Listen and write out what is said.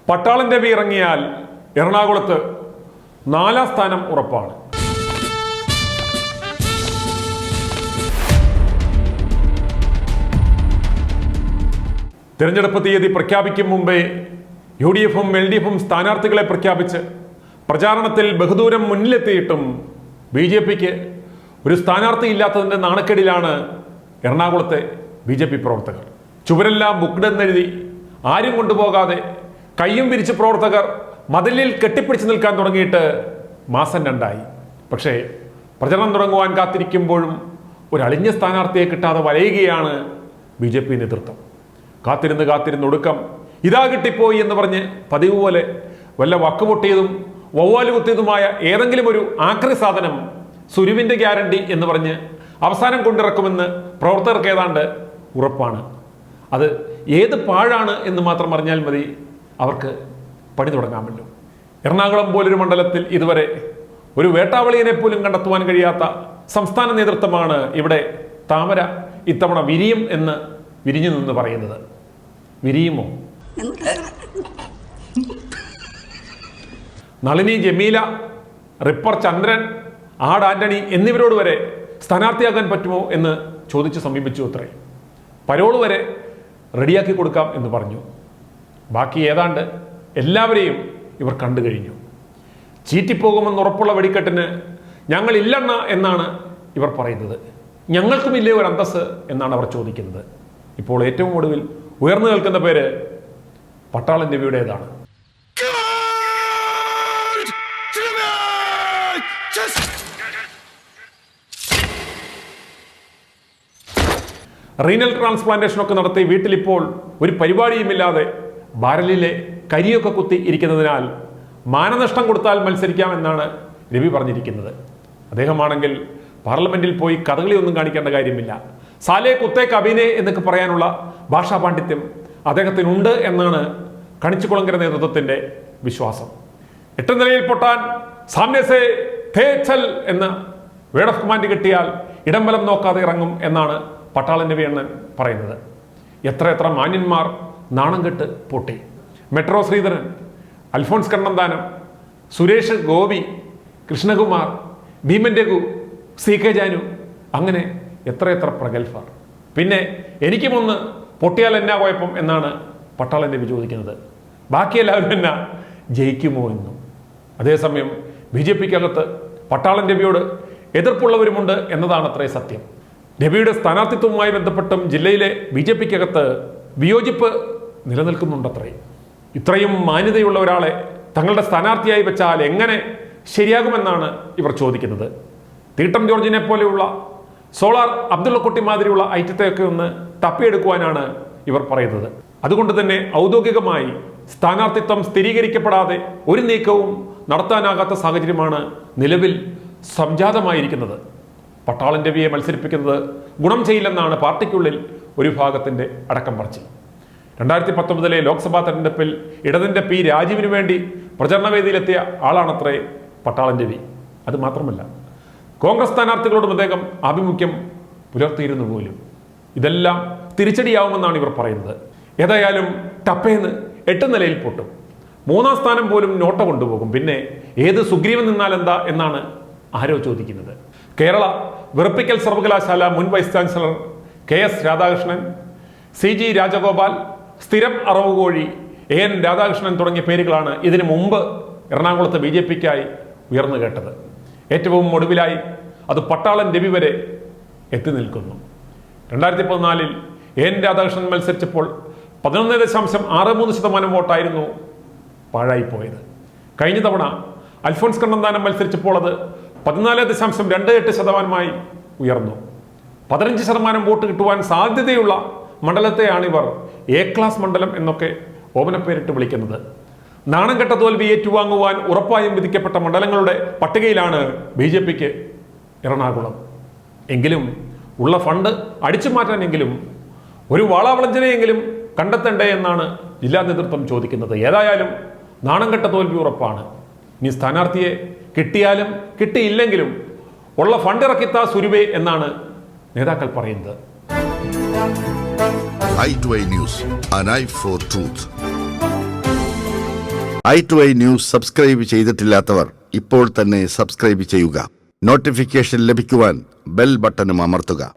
പട്ടാളൻ രവി ഇറങ്ങിയാൽ എറണാകുളത്ത് 4ാം സ്ഥാനം ഉറപ്പാണ്. തിരഞ്ഞെടുപ്പ് തീയതി പ്രഖ്യാപിക്കും മുമ്പേ UDFും LDFും സ്ഥാനാർത്ഥികളെ പ്രഖ്യാപിച്ച് പ്രചാരണത്തിൽ ബഹുദൂരം മുന്നിലെത്തിയിട്ടും BJPക്ക് ഒരു സ്ഥാനാർത്ഥി ഇല്ലാത്തതിൻ്റെ നാണക്കേടിലാണ് എറണാകുളത്തെ BJP പ്രവർത്തകർ. ചുവരെല്ലാം ബുക്ക്ഡ് എന്നെഴുതി ആരും കൊണ്ടുപോകാതെ കയ്യും വിരിച്ച് പ്രവർത്തകർ മതിലിൽ കെട്ടിപ്പിടിച്ച് നിൽക്കാൻ തുടങ്ങിയിട്ട് മാസം 2ആയി. പക്ഷേ പ്രചരണം തുടങ്ങുവാൻ കാത്തിരിക്കുമ്പോഴും ഒരു അളിഞ്ഞ സ്ഥാനാർത്ഥിയെ കിട്ടാതെ വലയുകയാണ് BJP നേതൃത്വം. കാത്തിരുന്ന് ഒടുക്കം ഇതാ കിട്ടിപ്പോയി എന്ന് പറഞ്ഞ് പതിവ് പോലെ വല്ല വക്കുപൊട്ടിയതും വവ്വാല് കുത്തിയതുമായ ഏതെങ്കിലും ഒരു ആക്രി സാധനം സുരുവിൻ്റെ ഗ്യാരണ്ടി എന്ന് പറഞ്ഞ് അവസാനം കൊണ്ടിറക്കുമെന്ന് പ്രവർത്തകർക്ക് ഏതാണ്ട് ഉറപ്പാണ്. അത് ഏത് പാഴാണ് എന്ന് മാത്രം അറിഞ്ഞാൽ മതി അവർക്ക് പണി തുടങ്ങാമല്ലോ. എറണാകുളം പോലൊരു മണ്ഡലത്തിൽ ഇതുവരെ ഒരു വേട്ടാവളിയനെ പോലും കണ്ടെത്തുവാൻ കഴിയാത്ത സംസ്ഥാന നേതൃത്വമാണ് ഇവിടെ താമര ഇത്തവണ വിരിയും എന്ന് വിരിഞ്ഞു നിന്ന് പറയുന്നത്. വിരിയുമോ? നളിനി, ജമീല, റിപ്പർ ചന്ദ്രൻ, ആട് ആന്റണി എന്നിവരോട് വരെ സ്ഥാനാർത്ഥിയാകാൻ പറ്റുമോ എന്ന് ചോദിച്ച് സമീപിച്ചു അത്രേ. പരോള് വരെ റെഡിയാക്കി കൊടുക്കാം എന്ന് പറഞ്ഞു. ബാക്കി ഏതാണ്ട് എല്ലാവരെയും ഇവർ കണ്ടു കഴിഞ്ഞു. ചീറ്റിപ്പോകുമെന്ന് ഉറപ്പുള്ള വെടിക്കെട്ടിന് ഞങ്ങളില്ലെണ്ണ എന്നാണ് ഇവർ പറയുന്നത്. ഞങ്ങൾക്കുമില്ലേ ഒരു അന്തസ് എന്നാണ് അവർ ചോദിക്കുന്നത്. ഇപ്പോൾ ഏറ്റവും ഒടുവിൽ ഉയർന്നു നിൽക്കുന്ന പേര് പട്ടാളൻ രവിയുടേതാണ്. റീനൽ ട്രാൻസ്പ്ലാന്റേഷനൊക്കെ നടത്തി വീട്ടിലിപ്പോൾ ഒരു പരിപാടിയുമില്ലാതെ ബാരലിലെ കരിയൊക്കെ കുത്തി ഇരിക്കുന്നതിനാൽ മാനനഷ്ടം കൊടുത്താൽ മത്സരിക്കാമെന്നാണ് രവി പറഞ്ഞിരിക്കുന്നത്. അദ്ദേഹമാണെങ്കിൽ പാർലമെന്റിൽ പോയി കഥകളിയൊന്നും കാണിക്കേണ്ട കാര്യമില്ല. സാലേ കുത്തേ കബീനെ എന്നൊക്കെ പറയാനുള്ള ഭാഷാ പാണ്ഡിത്യം അദ്ദേഹത്തിനുണ്ട് എന്നാണ് കണിച്ചുകുളങ്കര നേതൃത്വത്തിന്റെ വിശ്വാസം. 8 നിലയിൽ പൊട്ടാൻ സാമ്യസേ തേച്ചൽ എന്ന വേർഡ് ഓഫ് കമാൻഡ് കിട്ടിയാൽ ഇടംബലം നോക്കാതെ ഇറങ്ങും എന്നാണ് പട്ടാളൻ രവി അണ്ണൻ പറയുന്നത്. എത്ര മാന്യന്മാർ നാണം കെട്ട് പൊട്ടി. മെട്രോ ശ്രീധരൻ, അൽഫോൺസ് കണ്ണന്താനം, സുരേഷ് ഗോപി, കൃഷ്ണകുമാർ, ഭീമൻ രഘു, CK ജാനു, അങ്ങനെ എത്ര പ്രഗത്ഭർ. പിന്നെ എനിക്കുമൊന്ന് പൊട്ടിയാൽ എന്നാ കുഴപ്പം എന്നാണ് പട്ടാളൻ രവി ചോദിക്കുന്നത്. ബാക്കി എല്ലാവരും എന്നാ ജയിക്കുമോ എന്നും. അതേസമയം BJPക്കകത്ത് പട്ടാളൻ രവിയോട് എതിർപ്പുള്ളവരുമുണ്ട് എന്നതാണ് അത്രേ സത്യം. രവിയുടെ സ്ഥാനാർത്ഥിത്വവുമായി ബന്ധപ്പെട്ടും ജില്ലയിലെ BJPക്കകത്ത് വിയോജിപ്പ് നിലനിൽക്കുന്നുണ്ടത്രേ. ഇത്രയും മാന്യതയുള്ള ഒരാളെ തങ്ങളുടെ സ്ഥാനാർത്ഥിയായി വെച്ചാൽ എങ്ങനെ ശരിയാകുമെന്നാണ് ഇവർ ചോദിക്കുന്നത്. തീട്ടം ജോർജിനെ പോലെയുള്ള സോളാർ അബ്ദുള്ളക്കുട്ടി മാതിരിയുള്ള ഐറ്റത്തെയൊക്കെ ഒന്ന് തപ്പിയെടുക്കുവാനാണ് ഇവർ പറയുന്നത്. അതുകൊണ്ട് തന്നെ ഔദ്യോഗികമായി സ്ഥാനാർത്ഥിത്വം സ്ഥിരീകരിക്കപ്പെടാതെ ഒരു നീക്കവും നടത്താനാകാത്ത സാഹചര്യമാണ് നിലവിൽ സംജാതമായിരിക്കുന്നത്. പട്ടാളൻ രവിയെ മത്സരിപ്പിക്കുന്നത് ഗുണം ചെയ്യില്ലെന്നാണ് പാർട്ടിക്കുള്ളിൽ ഒരു വിഭാഗത്തിന്റെ അടക്കം പറച്ചിൽ. 2019 ലോക്സഭാ തെരഞ്ഞെടുപ്പിൽ ഇടതിന്റെ P രാജീവിന് വേണ്ടി പ്രചരണവേദിയിലെത്തിയ ആളാണത്രേ പട്ടാളൻ രവി. അത് മാത്രമല്ല, കോൺഗ്രസ് സ്ഥാനാർത്ഥികളോടും അദ്ദേഹം ആഭിമുഖ്യം പുലർത്തിയിരുന്നു പോലും. ഇതെല്ലാം തിരിച്ചടിയാവുമെന്നാണ് ഇവർ പറയുന്നത്. ഏതായാലും ടപ്പേന്ന് 8 നിലയിൽ പൊട്ടും. 3ാം സ്ഥാനം പോലും നോട്ട കൊണ്ടുപോകും. പിന്നെ ഏത് സുഗ്രീവൻ നിന്നാൽ എന്താ എന്നാണ് ആരോ ചോദിക്കുന്നത്. കേരള വെറുപ്പിക്കൽ സർവകലാശാല മുൻ vice chancellor KS Radhakrishnan, CG Rajagopal, സ്ഥിരം അറവുകോഴി AN രാധാകൃഷ്ണൻ തുടങ്ങിയ പേരുകളാണ് ഇതിനു മുമ്പ് എറണാകുളത്ത് BJPക്കായി ഉയർന്നു കേട്ടത്. ഏറ്റവും ഒടുവിലായി അത് പട്ടാളൻ രവി വരെ എത്തി നിൽക്കുന്നു. 2014 AN രാധാകൃഷ്ണൻ മത്സരിച്ചപ്പോൾ 11.63% വോട്ടായിരുന്നു പാഴായിപ്പോയത്. കഴിഞ്ഞ തവണ അൽഫോൺസ് കണ്ണന്താനം മത്സരിച്ചപ്പോൾ അത് 14.28% ഉയർന്നു. 15% വോട്ട് കിട്ടുവാൻ സാധ്യതയുള്ള മണ്ഡലത്തെയാണ് ഇവർ A ക്ലാസ് മണ്ഡലം എന്നൊക്കെ ഓമനപ്പേരിട്ട് വിളിക്കുന്നത്. നാണം കെട്ട തോൽവി ഏറ്റുവാങ്ങുവാൻ ഉറപ്പായും വിധിക്കപ്പെട്ട മണ്ഡലങ്ങളുടെ പട്ടികയിലാണ് BJPക്ക് എറണാകുളം. എങ്കിലും ഉള്ള ഫണ്ട് അടിച്ചു മാറ്റാനെങ്കിലും ഒരു വാളാവളഞ്ചനെയെങ്കിലും കണ്ടെത്തണ്ടേ എന്നാണ് ജില്ലാ നേതൃത്വം ചോദിക്കുന്നത്. ഏതായാലും നാണം കെട്ട തോൽവി ഉറപ്പാണ്. ഇനി സ്ഥാനാർത്ഥിയെ കിട്ടിയാലും കിട്ടിയില്ലെങ്കിലും ഉള്ള ഫണ്ട് ഇറക്കിത്താ സുരുവേ എന്നാണ് നേതാക്കൾ പറയുന്നത്. i2i News, an eye for truth. i2i news subscribe ചെയ്തിട്ടില്ലാത്തവർ ഇപ്പോൾ തന്നെ സബ്സ്ക്രൈബ് ചെയ്യുക. നോട്ടിഫിക്കേഷൻ ലഭിക്കുവാൻ ബെൽ ബട്ടണും അമർത്തുക.